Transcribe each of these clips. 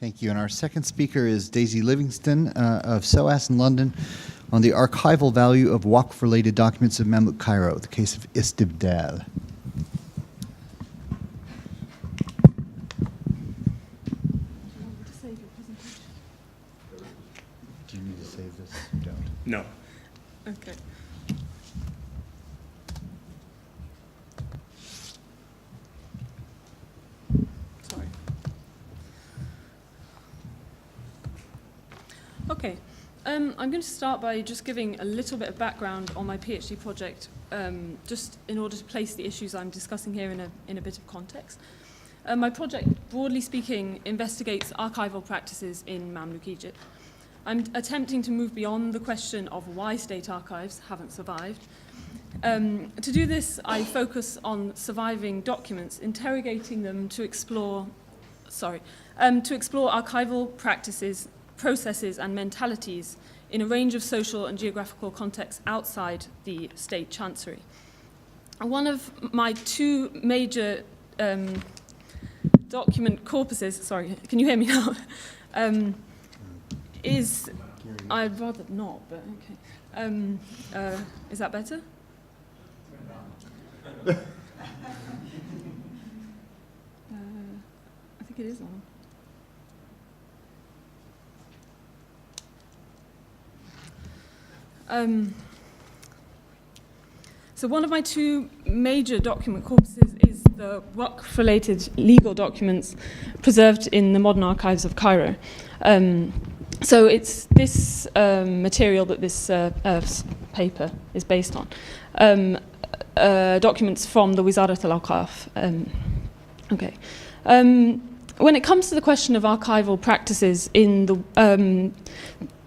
Thank you. And our second speaker is Daisy Livingston of SOAS in London on the archival value of Waqf-related documents of Mamluk, Cairo, the case of istibdāl. Do you need to save this? You don't. No. Okay. Sorry. Okay. I'm going to start by just giving a little bit of background on my PhD project, just in order to place the issues I'm discussing here in a bit of context. My project, broadly speaking, investigates archival practices in Mamluk Egypt. I'm attempting to move beyond the question of why state archives haven't survived. To do this, I focus on surviving documents, interrogating them to explore archival practices, processes and mentalities in a range of social and geographical contexts outside the state chancery. One of my two major document corpuses, sorry, can you hear me now? I'd rather not, but okay. Is that better? I think it is on. So one of my two major document corpuses is the Waqf-related legal documents preserved in the modern archives of Cairo. So it's this material that this paper is based on. Documents from the Wizaratul Awqaf. When it comes to the question of archival practices in the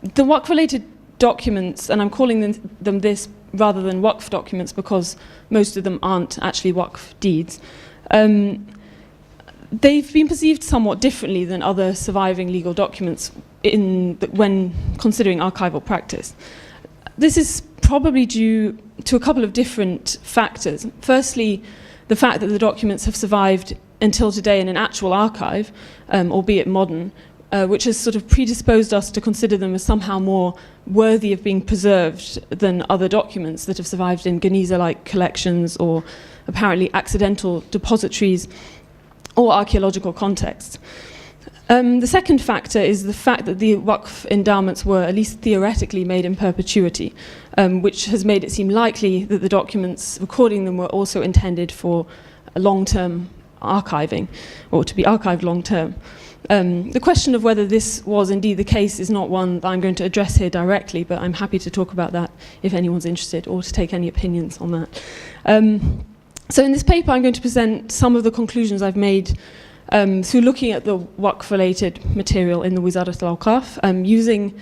Waqf-related documents, and I'm calling them this rather than Waqf documents because most of them aren't actually Waqf deeds, they've been perceived somewhat differently than other surviving legal documents when considering archival practice. This is probably due to a couple of different factors. Firstly, the fact that the documents have survived until today in an actual archive, albeit modern, which has sort of predisposed us to consider them as somehow more worthy of being preserved than other documents that have survived in Geniza-like collections or apparently accidental depositories or archaeological contexts. The second factor is the fact that the Waqf endowments were at least theoretically made in perpetuity, which has made it seem likely that the documents recording them were also intended for long-term archiving, or to be archived long-term. The question of whether this was indeed the case is not one that I'm going to address here directly, but I'm happy to talk about that if anyone's interested, or to take any opinions on that. So in this paper, I'm going to present some of the conclusions I've made through looking at the Waqf-related material in the Wizaratul Awqaf, using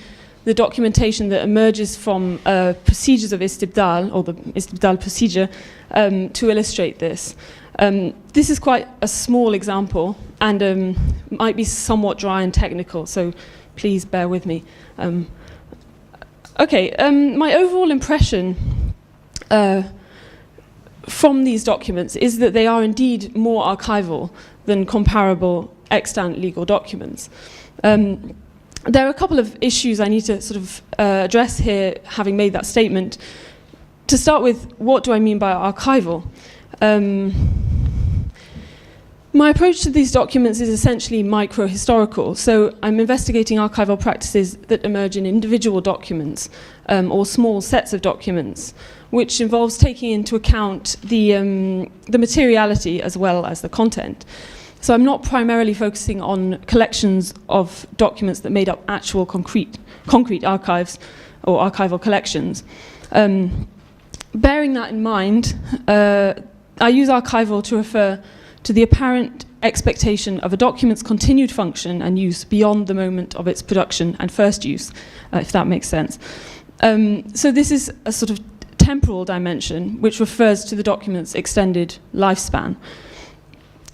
the documentation that emerges from procedures of istibdāl, or the istibdāl procedure, to illustrate this. This is quite a small example and might be somewhat dry and technical, so please bear with me. My overall impression from these documents is that they are indeed more archival than comparable extant legal documents. There are a couple of issues I need to sort of address here, having made that statement. To start with, what do I mean by archival? My approach to these documents is essentially micro-historical, so I'm investigating archival practices that emerge in individual documents or small sets of documents, which involves taking into account the materiality as well as the content. So I'm not primarily focusing on collections of documents that made up actual concrete archives or archival collections. Bearing that in mind, I use archival to refer to the apparent expectation of a document's continued function and use beyond the moment of its production and first use, if that makes sense. So this is a sort of temporal dimension which refers to the document's extended lifespan.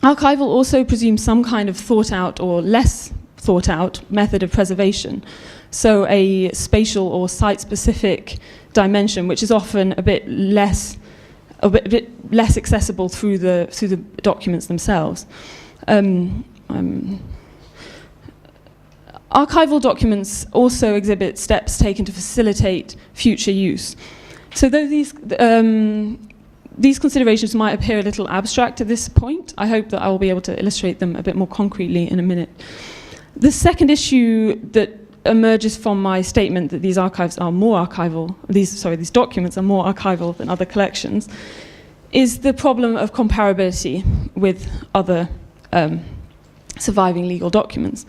Archival also presumes some kind of thought out or less thought out method of preservation, so a spatial or site-specific dimension which is often a bit less accessible through the documents themselves. Archival documents also exhibit steps taken to facilitate future use. So though these considerations might appear a little abstract at this point, I hope that I will be able to illustrate them a bit more concretely in a minute. The second issue that emerges from my statement that these archives are more archival, these documents are more archival than other collections, is the problem of comparability with other surviving legal documents.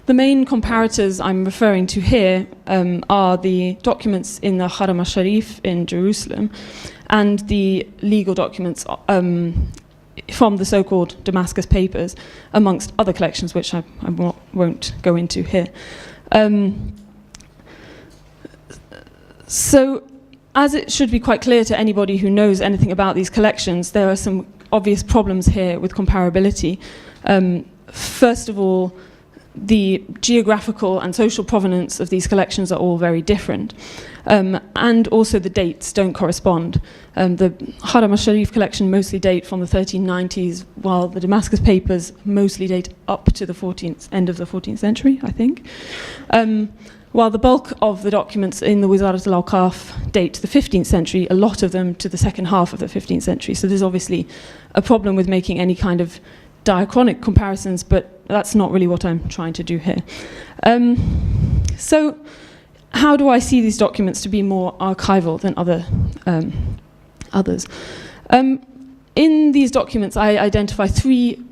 The main comparators I'm referring to here are the documents in the Haram al-Sharif in Jerusalem and the legal documents from the so-called Damascus Papers, amongst other collections, which I won't go into here. So, as it should be quite clear to anybody who knows anything about these collections, there are some obvious problems here with comparability. First of all, the geographical and social provenance of these collections are all very different. And also the dates don't correspond. The Haram al-Sharif collection mostly date from the 1390s, while the Damascus Papers mostly date up to the end of the 14th century, I think. While the bulk of the documents in the Wizarat al-Awqaf date to the 15th century, a lot of them to the second half of the 15th century. So there's obviously a problem with making any kind of diachronic comparisons, but that's not really what I'm trying to do here. So how do I see these documents to be more archival than others? In these documents, I identify three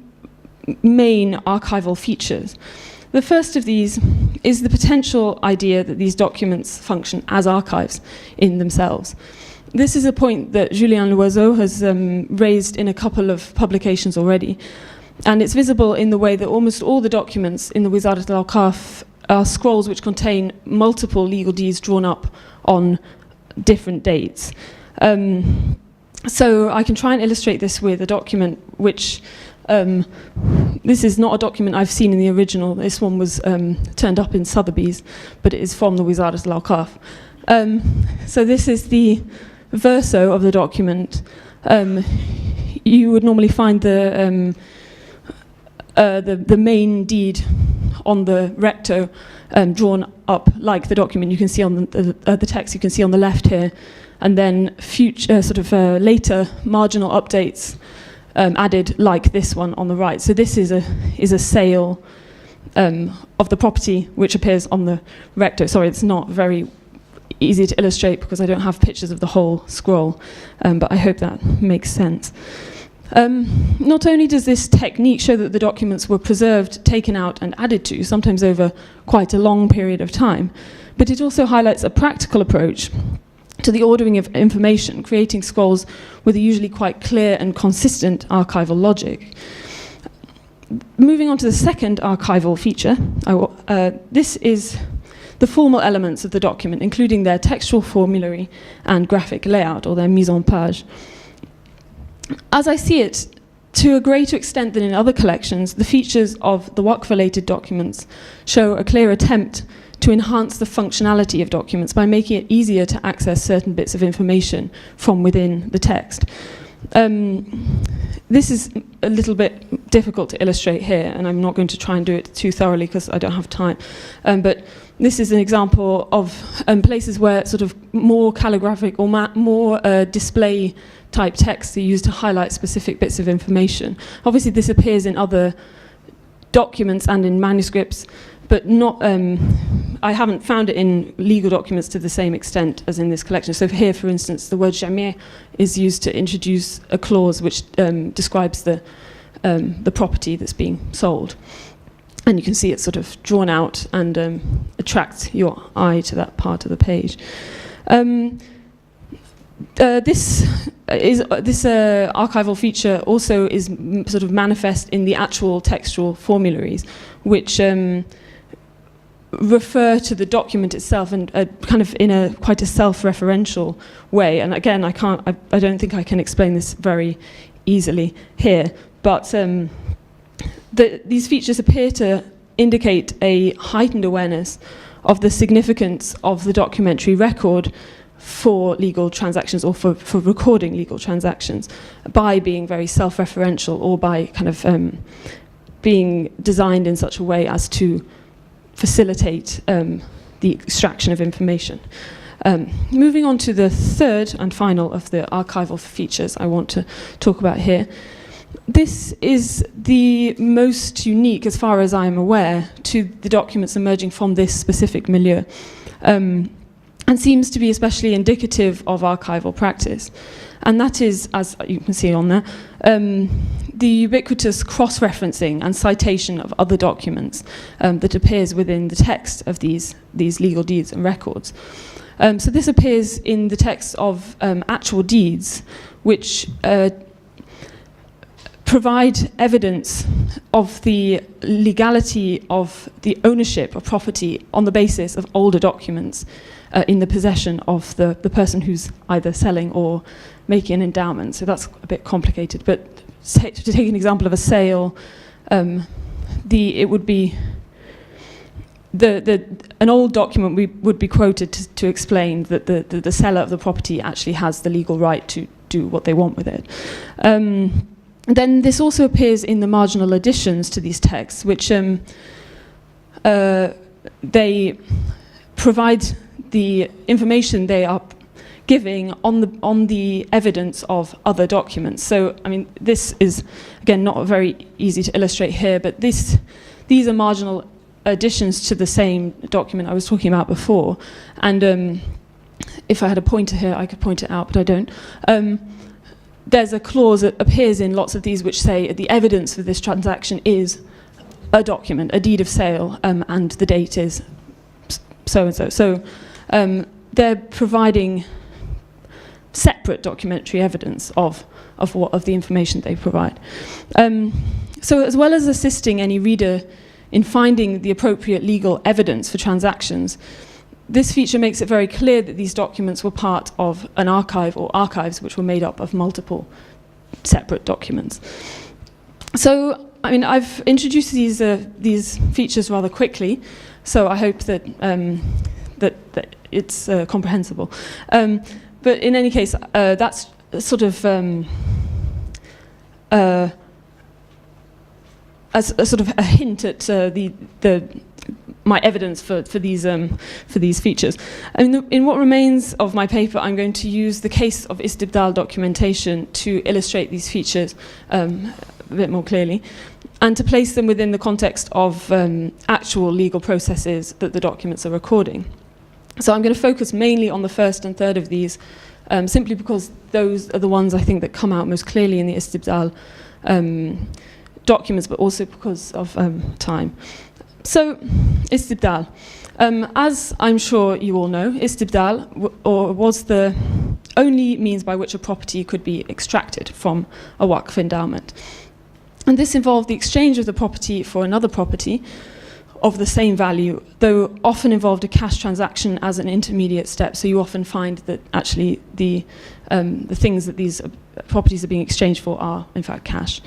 main archival features. The first of these is the potential idea that these documents function as archives in themselves. This is a point that Julien Loiseau has raised in a couple of publications already. And it's visible in the way that almost all the documents in the Wizarat al-Awqaf are scrolls which contain multiple legal deeds drawn up on different dates. So I can try and illustrate this with a document which, this is not a document I've seen in the original. This one was turned up in Sotheby's, but it is from the Wizarat al-Awqaf. So this is the verso of the document. You would normally find the main deed on the recto drawn up like the document you can see on the text you can see on the left here, and then future later marginal updates added like this one on the right. So this is a sale of the property which appears on the recto. Sorry, it's not very easy to illustrate because I don't have pictures of the whole scroll, but I hope that makes sense. Not only does this technique show that the documents were preserved, taken out and added to, sometimes over quite a long period of time, but it also highlights a practical approach to the ordering of information, creating scrolls with a usually quite clear and consistent archival logic. Moving on to the second archival feature, this is the formal elements of the document, including their textual formulary and graphic layout, or their mise en page. As I see it, to a greater extent than in other collections, the features of the Waqf-Related documents show a clear attempt to enhance the functionality of documents by making it easier to access certain bits of information from within the text. This is a little bit difficult to illustrate here, and I'm not going to try and do it too thoroughly because I don't have time. But this is an example of places where sort of more calligraphic or more display type texts are used to highlight specific bits of information. Obviously this appears in other documents and in manuscripts, but not, I haven't found it in legal documents to the same extent as in this collection. So here, for instance, the word jamais is used to introduce a clause which describes the property that's being sold. And you can see it sort of drawn out and attracts your eye to that part of the page. This archival feature also is sort of manifest in the actual textual formularies, which refer to the document itself and kind of in a quite a self-referential way. And again, I don't think I can explain this very easily here, but these features appear to indicate a heightened awareness of the significance of the documentary record for legal transactions, or for recording legal transactions, by being very self-referential, or by kind of being designed in such a way as to facilitate the extraction of information. Moving on to the third and final of the archival features I want to talk about here. This is the most unique, as far as I am aware, to the documents emerging from this specific milieu, and seems to be especially indicative of archival practice. And that is, as you can see on there, the ubiquitous cross-referencing and citation of other documents that appears within the text of these legal deeds and records. So this appears in the text of actual deeds, which provide evidence of the legality of the ownership of property on the basis of older documents in the possession of the person who's either selling or making an endowment. So that's a bit complicated, but to take an example of a sale, it would be an old document would be quoted to explain that the seller of the property actually has the legal right to do what they want with it. Then this also appears in the marginal additions to these texts, which they provide the information they are giving on the evidence of other documents. So, I mean, this is, again, not very easy to illustrate here, but these are marginal additions to the same document I was talking about before. And if I had a pointer here, I could point it out, but I don't. There's a clause that appears in lots of these which say the evidence for this transaction is a document, a deed of sale, and the date is so-and-so. So they're providing separate documentary evidence of the information they provide. So as well as assisting any reader in finding the appropriate legal evidence for transactions, this feature makes it very clear that these documents were part of an archive or archives which were made up of multiple separate documents. So, I mean, I've introduced these features rather quickly, so I hope that that it's comprehensible. But in any case, that's sort of as a sort of a hint at my evidence for these features. And in what remains of my paper, I'm going to use the case of istibdāl documentation to illustrate these features a bit more clearly, and to place them within the context of actual legal processes that the documents are recording. So I'm going to focus mainly on the first and third of these, simply because those are the ones I think that come out most clearly in the istibdāl documents, but also because of time. So, istibdāl. As I'm sure you all know, istibdāl was the only means by which a property could be extracted from a Waqf endowment. And this involved the exchange of the property for another property of the same value, though often involved a cash transaction as an intermediate step. So you often find that actually the things that these properties are being exchanged for are, in fact, cash.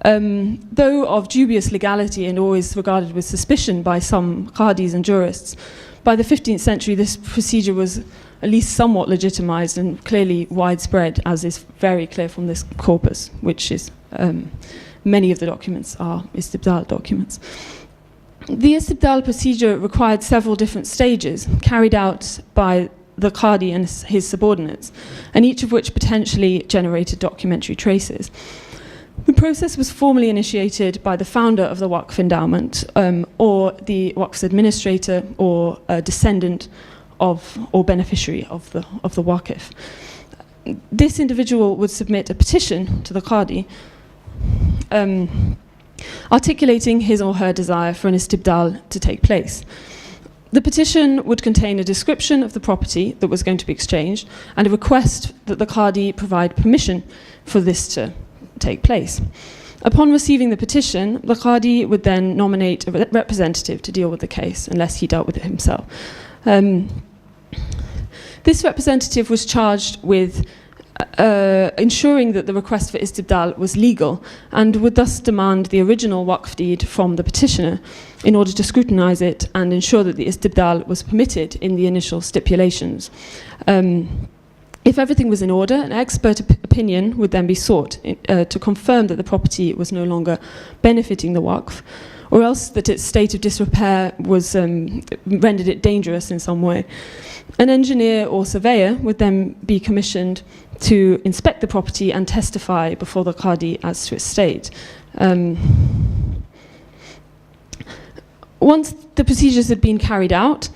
Though of dubious legality and always regarded with suspicion by some qadis and jurists, by the 15th century this procedure was at least somewhat legitimized and clearly widespread, as is very clear from this corpus, which is many of the documents are istibdāl documents. The istibdāl procedure required several different stages carried out by the qadi and his subordinates, and each of which potentially generated documentary traces. The process was formally initiated by the founder of the Waqf endowment, or the Waqf's administrator, or a descendant of or beneficiary of the Waqf. This individual would submit a petition to the qadi, articulating his or her desire for an istibdāl to take place. The petition would contain a description of the property that was going to be exchanged and a request that the qadi provide permission for this to take place. Upon receiving the petition, the qadi would then nominate a representative to deal with the case, unless he dealt with it himself. This representative was charged with ensuring that the request for istibdāl was legal, and would thus demand the original Waqf deed from the petitioner in order to scrutinize it and ensure that the istibdāl was permitted in the initial stipulations. If everything was in order, an expert opinion would then be sought to confirm that the property was no longer benefiting the Waqf, or else that its state of disrepair was rendered it dangerous in some way. An engineer or surveyor would then be commissioned to inspect the property and testify before the Qadi as to its state. Once the procedures had been carried out,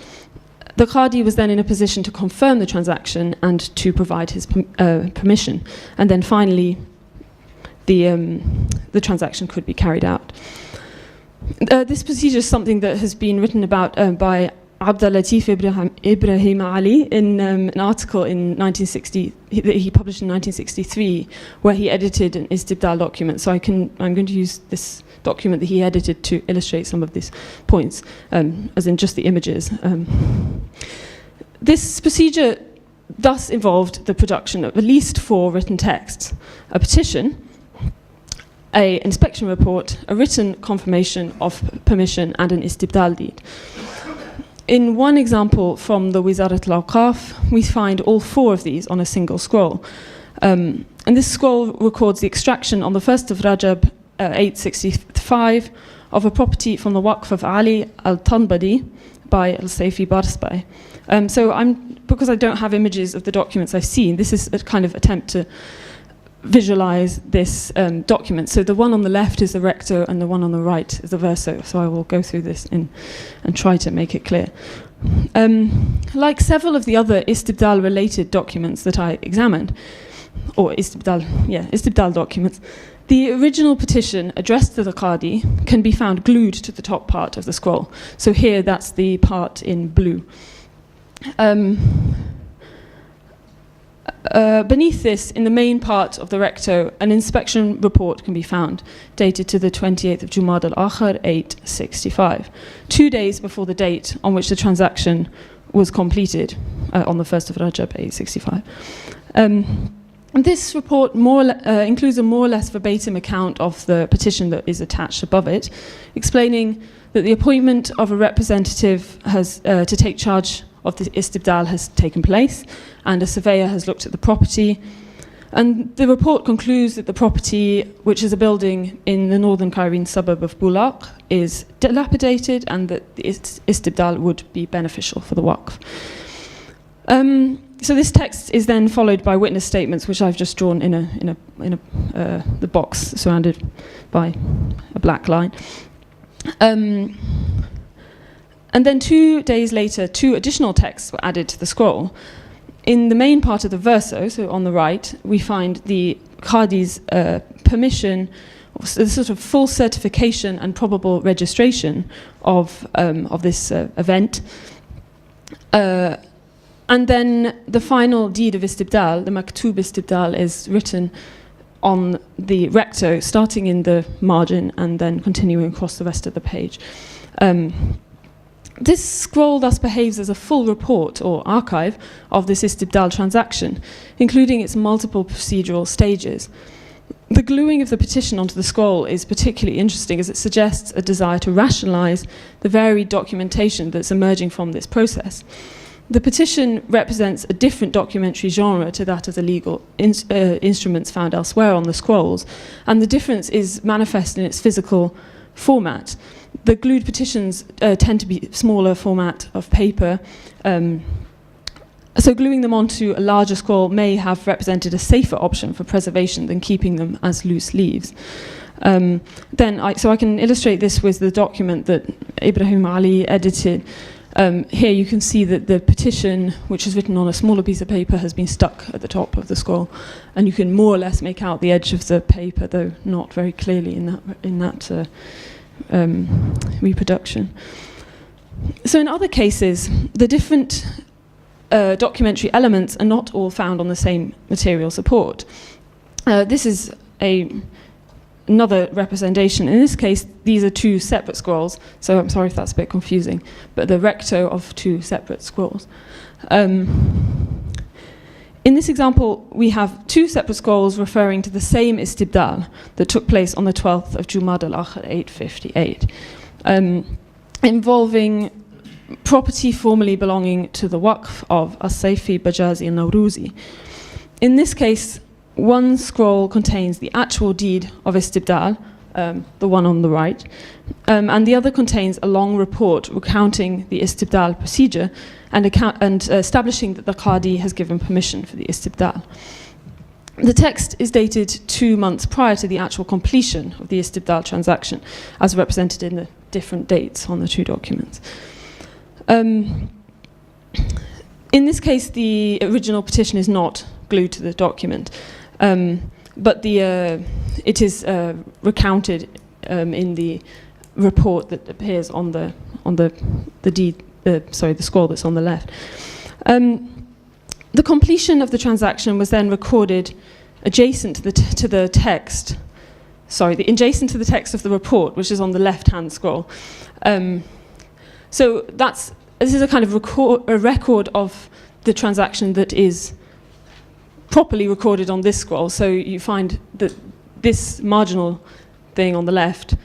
the Qadi was then in a position to confirm the transaction and to provide his permission. And then finally, the transaction could be carried out. This procedure is something that has been written about by Abdul Latif Ibrahim Ali in an article in 1960 that he published in 1963, where he edited an istibdāl document. So I'm going to use this document that he edited to illustrate some of these points, as in just the images. This procedure thus involved the production of at least 4 written texts: a petition, an inspection report, a written confirmation of permission, and an istibdāl deed. In one example from the Wizarat al-Awqaf, we find all 4 of these on a single scroll. And this scroll records the extraction on the 1st of Rajab 865 of a property from the Waqf of Ali al-Tanbadi by al-Sayfi Barsbay. Because I don't have images of the documents I've seen, this is a kind of attempt to visualize this document. So the one on the left is the recto and the one on the right is the verso. So I will go through this and try to make it clear. Like several of the other istibdāl-related documents that I examined, or istibdāl documents, the original petition addressed to the Qadi can be found glued to the top part of the scroll. So here, that's the part in blue. Beneath this, in the main part of the recto, an inspection report can be found, dated to the 28th of Jumad al-Akhir, 865, 2 days before the date on which the transaction was completed, on the 1st of Rajab, 865. This report includes a more or less verbatim account of the petition that is attached above it, explaining that the appointment of a representative to take charge of the istibdāl has taken place, and a surveyor has looked at the property. And the report concludes that the property, which is a building in the northern Cairene suburb of Bulaq, is dilapidated, and that the istibdāl would be beneficial for the Waqf. So this text is then followed by witness statements, which I've just drawn in the box surrounded by a black line. And then 2 days later, 2 additional texts were added to the scroll. In the main part of the verso, so on the right, we find the Qadi's permission, the sort of full certification and probable registration of this event. And then the final deed of istibdāl, the maktub istibdāl, is written on the recto, starting in the margin and then continuing across the rest of the page. This scroll thus behaves as a full report or archive of this istibdāl transaction, including its multiple procedural stages. The gluing of the petition onto the scroll is particularly interesting, as it suggests a desire to rationalize the varied documentation that's emerging from this process. The petition represents a different documentary genre to that of the legal instruments found elsewhere on the scrolls, and the difference is manifest in its physical format. The glued petitions tend to be smaller format of paper, so gluing them onto a larger scroll may have represented a safer option for preservation than keeping them as loose leaves. So I can illustrate this with the document that Ibrahim Ali edited. Here you can see that the petition, which is written on a smaller piece of paper, has been stuck at the top of the scroll, and you can more or less make out the edge of the paper, though not very clearly in that reproduction. So in other cases, the different documentary elements are not all found on the same material support. This is another representation. In this case, these are 2 separate scrolls, so I'm sorry if that's a bit confusing, but the recto of 2 separate scrolls. In this example, we have 2 separate scrolls referring to the same istibdāl that took place on the 12th of Jumad al-Akhir, 858, involving property formerly belonging to the Waqf of as-Sayfi Bajazi al-Nawruzi. In this case, one scroll contains the actual deed of istibdāl, the one on the right, and the other contains a long report recounting the istibdāl procedure and establishing that the Qadi has given permission for the istibdāl. The text is dated 2 months prior to the actual completion of the istibdāl transaction, as represented in the different dates on the two documents. In this case, the original petition is not glued to the document, but it is recounted in the report that appears on the scroll that's on the left. The completion of the transaction was then recorded adjacent to the text. Adjacent to the text of the report, which is on the left-hand scroll. So this is a kind of a record of the transaction that is properly recorded on this scroll. So you find that this marginal thing on the left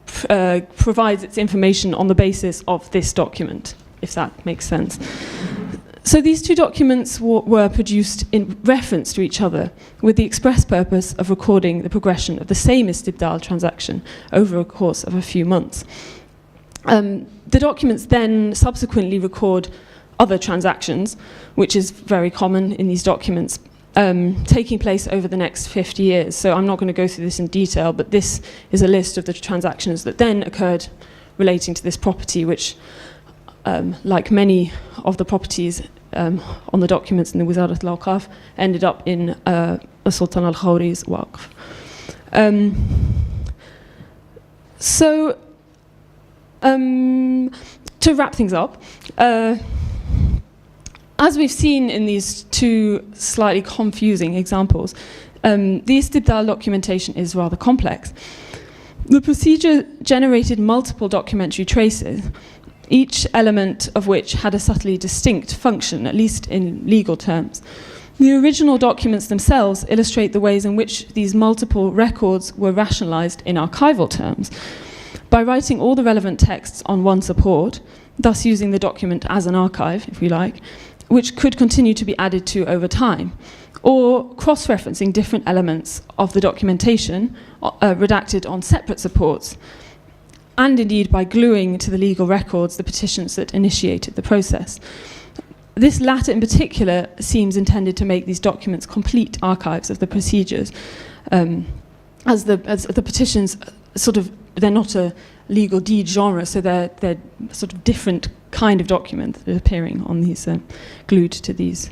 provides its information on the basis of this document, if that makes sense. So these two documents were produced in reference to each other with the express purpose of recording the progression of the same istibdāl transaction over a course of a few months. The documents then subsequently record other transactions, which is very common in these documents, taking place over the next 50 years. So I'm not going to go through this in detail, but this is a list of the transactions that then occurred relating to this property, which, like many of the properties on the documents in the Wizarat al-Awqaf, ended up in Sultan al-Khawri's Waqf. To wrap things up, as we've seen in these two slightly confusing examples, the istibdāl documentation is rather complex. The procedure generated multiple documentary traces, each element of which had a subtly distinct function, at least in legal terms. The original documents themselves illustrate the ways in which these multiple records were rationalized in archival terms. By writing all the relevant texts on one support, thus using the document as an archive, if we like, which could continue to be added to over time, or cross-referencing different elements of the documentation redacted on separate supports, and indeed by gluing to the legal records the petitions that initiated the process. This latter in particular seems intended to make these documents complete archives of the procedures, as the petitions they're not a legal deed genre, so they're sort of different kind of document that are appearing on these, glued to these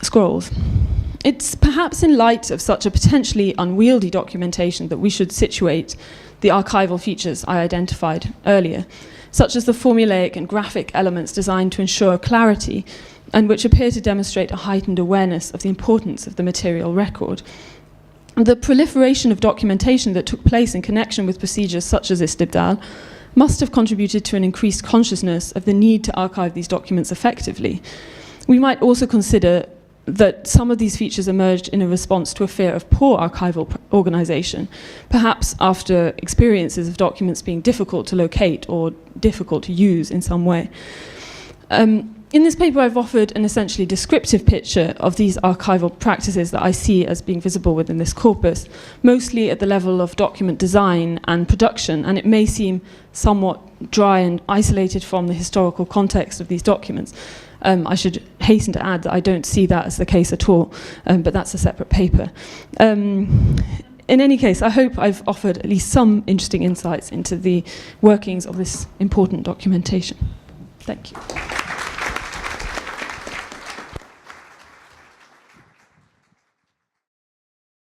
scrolls. It's perhaps in light of such a potentially unwieldy documentation that we should situate the archival features I identified earlier, such as the formulaic and graphic elements designed to ensure clarity and which appear to demonstrate a heightened awareness of the importance of the material record. The proliferation of documentation that took place in connection with procedures such as istibdāl must have contributed to an increased consciousness of the need to archive these documents effectively. We might also consider that some of these features emerged in a response to a fear of poor archival organization, perhaps after experiences of documents being difficult to locate or difficult to use in some way. In this paper, I've offered an essentially descriptive picture of these archival practices that I see as being visible within this corpus, mostly at the level of document design and production, and it may seem somewhat dry and isolated from the historical context of these documents. I should hasten to add that I don't see that as the case at all, but that's a separate paper. In any case, I hope I've offered at least some interesting insights into the workings of this important documentation. Thank you.